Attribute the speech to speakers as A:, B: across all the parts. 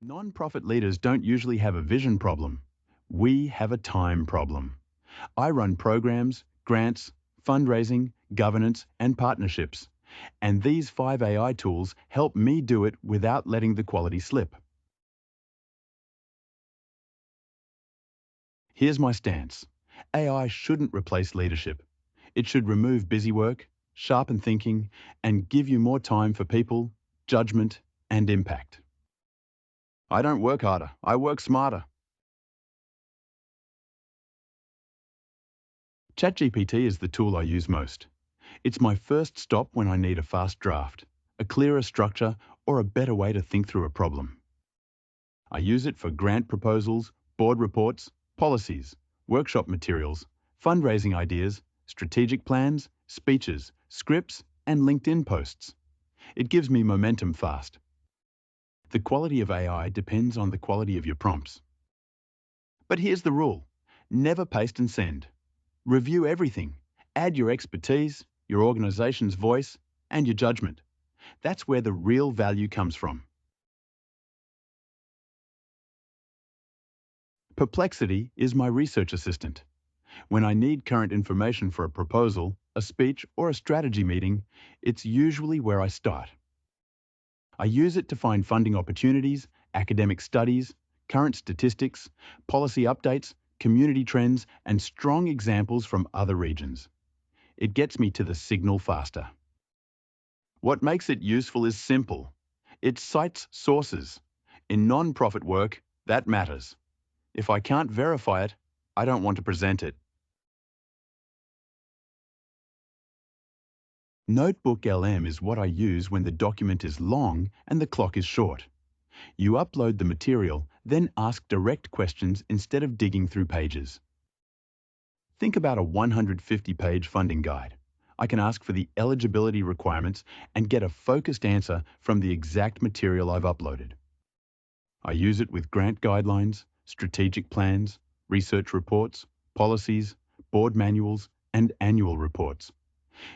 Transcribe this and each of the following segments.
A: Non-profit leaders don't usually have a vision problem. We have a time problem. I run programs, grants, fundraising, governance, and partnerships. And these 5 AI tools help me do it without letting the quality slip. Here's my stance. AI shouldn't replace leadership. It should remove busy work, sharpen thinking, and give you more time for people, judgment, and impact. I don't work harder, I work smarter. ChatGPT is the tool I use most. It's my first stop when I need a fast draft, a clearer structure, or a better way to think through a problem. I use it for grant proposals, board reports, policies, workshop materials, fundraising ideas, strategic plans, speeches, scripts, and LinkedIn posts. It gives me momentum fast. The quality of AI depends on the quality of your prompts. But here's the rule. Never paste and send. Review everything. Add your expertise, your organization's voice, and your judgment. That's where the real value comes from. Perplexity is my research assistant. When I need current information for a proposal, a speech, or a strategy meeting, it's usually where I start. I use it to find funding opportunities, academic studies, current statistics, policy updates, community trends, and strong examples from other regions. It gets me to the signal faster. What makes it useful is simple. It cites sources. In non-profit work, that matters. If I can't verify it, I don't want to present it. Notebook LM is what I use when the document is long and the clock is short. You upload the material, then ask direct questions instead of digging through pages. Think about a 150-page funding guide. I can ask for the eligibility requirements and get a focused answer from the exact material I've uploaded. I use it with grant guidelines, strategic plans, research reports, policies, board manuals, and annual reports.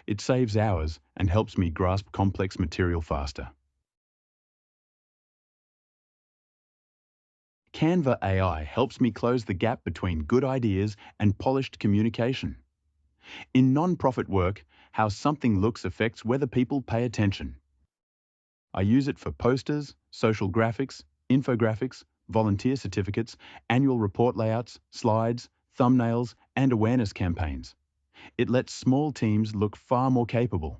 A: It saves hours and helps me grasp complex material faster. Canva AI helps me close the gap between good ideas and polished communication. In non-profit work, how something looks affects whether people pay attention. I use it for posters, social graphics, infographics, volunteer certificates, annual report layouts, slides, thumbnails, and awareness campaigns. It lets small teams look far more capable.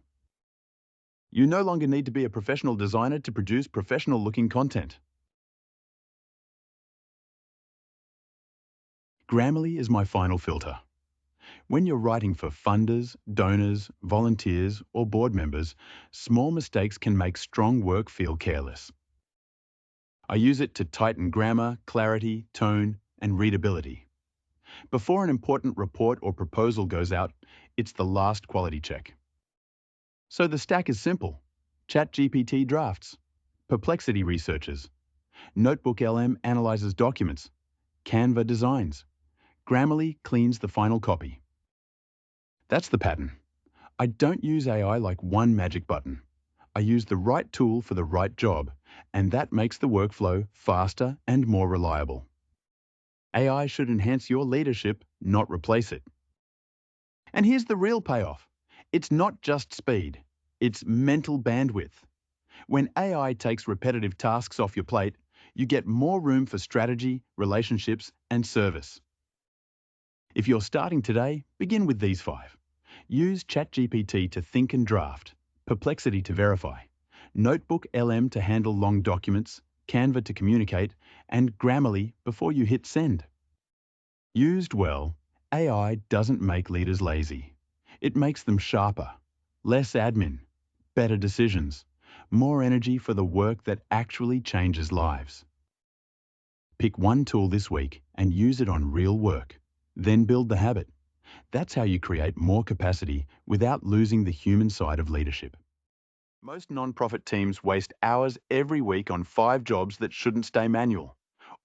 A: You no longer need to be a professional designer to produce professional-looking content. Grammarly is my final filter. When you're writing for funders, donors, volunteers, or board members, small mistakes can make strong work feel careless. I use it to tighten grammar, clarity, tone, and readability. Before an important report or proposal goes out, it's the last quality check. So the stack is simple. ChatGPT drafts, Perplexity researches, Notebook LM analyzes documents, Canva designs, Grammarly cleans the final copy. That's the pattern. I don't use AI like one magic button. I use the right tool for the right job, and that makes the workflow faster and more reliable. AI should enhance your leadership, not replace it. And here's the real payoff. It's not just speed, it's mental bandwidth. When AI takes repetitive tasks off your plate, you get more room for strategy, relationships, and service. If you're starting today, begin with these 5. Use ChatGPT to think and draft, Perplexity to verify, Notebook LM to handle long documents, Canva to communicate, and Grammarly before you hit send. Used well, AI doesn't make leaders lazy. It makes them sharper, less admin, better decisions, more energy for the work that actually changes lives. Pick one tool this week and use it on real work. Then build the habit. That's how you create more capacity without losing the human side of leadership. Most nonprofit teams waste hours every week on 5 jobs that shouldn't stay manual: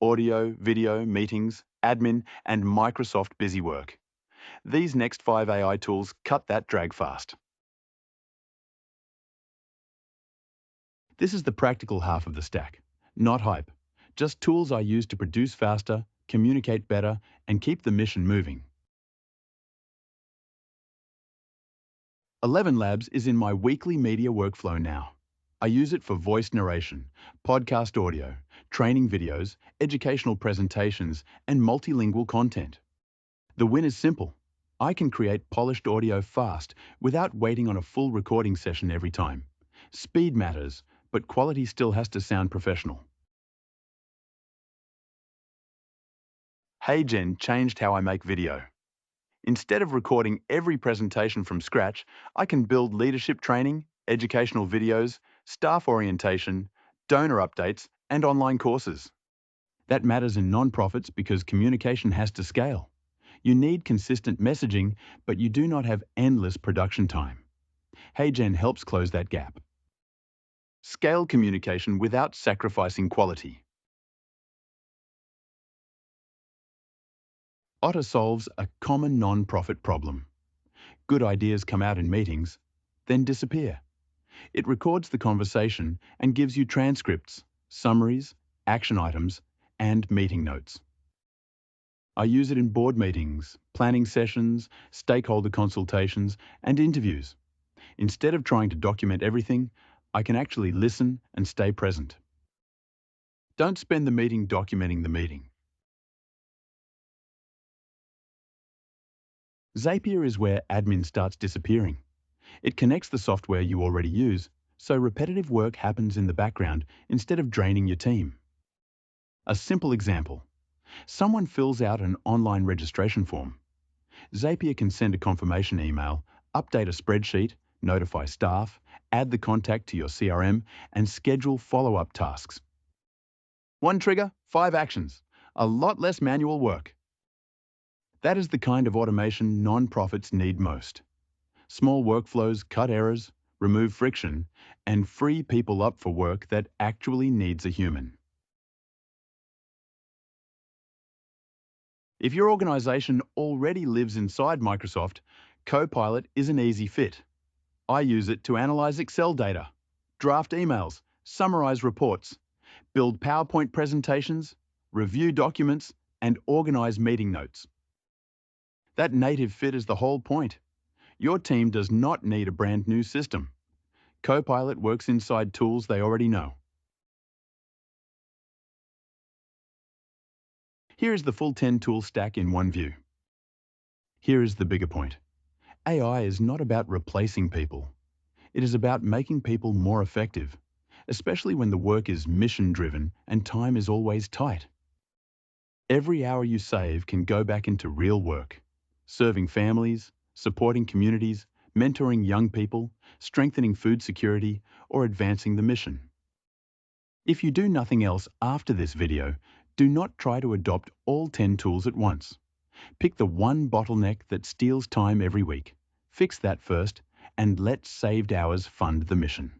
A: audio, video, meetings, admin, and Microsoft busy work. These next 5 AI tools cut that drag fast. This is the practical half of the stack, not hype. Just tools I use to produce faster, communicate better, and keep the mission moving. 11 Labs is in my weekly media workflow now. I use it for voice narration, podcast audio, training videos, educational presentations, and multilingual content. The win is simple. I can create polished audio fast without waiting on a full recording session every time. Speed matters, but quality still has to sound professional. HeyGen changed how I make video. Instead of recording every presentation from scratch, I can build leadership training, educational videos, staff orientation, donor updates, and online courses. That matters in nonprofits because communication has to scale. You need consistent messaging, but you do not have endless production time. HeyGen helps close that gap. Scale communication without sacrificing quality. Otter solves a common non-profit problem. Good ideas come out in meetings, then disappear. It records the conversation and gives you transcripts, summaries, action items, and meeting notes. I use it in board meetings, planning sessions, stakeholder consultations, and interviews. Instead of trying to document everything, I can actually listen and stay present. Don't spend the meeting documenting the meeting. Zapier is where admin starts disappearing. It connects the software you already use, so repetitive work happens in the background instead of draining your team. A simple example. Someone fills out an online registration form. Zapier can send a confirmation email, update a spreadsheet, notify staff, add the contact to your CRM, and schedule follow-up tasks. One trigger, 5 actions. A lot less manual work. That is the kind of automation nonprofits need most. Small workflows cut errors, remove friction, and free people up for work that actually needs a human. If your organization already lives inside Microsoft, Copilot is an easy fit. I use it to analyze Excel data, draft emails, summarize reports, build PowerPoint presentations, review documents, and organize meeting notes. That native fit is the whole point. Your team does not need a brand new system. Copilot works inside tools they already know. Here is the full 10-tool stack in one view. Here is the bigger point. AI is not about replacing people. It is about making people more effective, especially when the work is mission-driven and time is always tight. Every hour you save can go back into real work, serving families, supporting communities, mentoring young people, strengthening food security, or advancing the mission. If you do nothing else after this video, do not try to adopt all 10 tools at once. Pick the one bottleneck that steals time every week. Fix that first, and let saved hours fund the mission.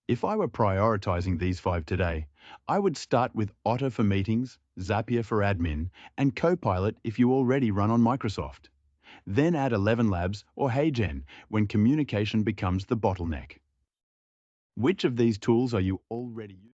A: If I were prioritizing these 5 today, I would start with Otter for meetings, Zapier for admin, and Copilot if you already run on Microsoft. Then add 11 Labs or HeyGen when communication becomes the bottleneck. Which of these tools are you already using?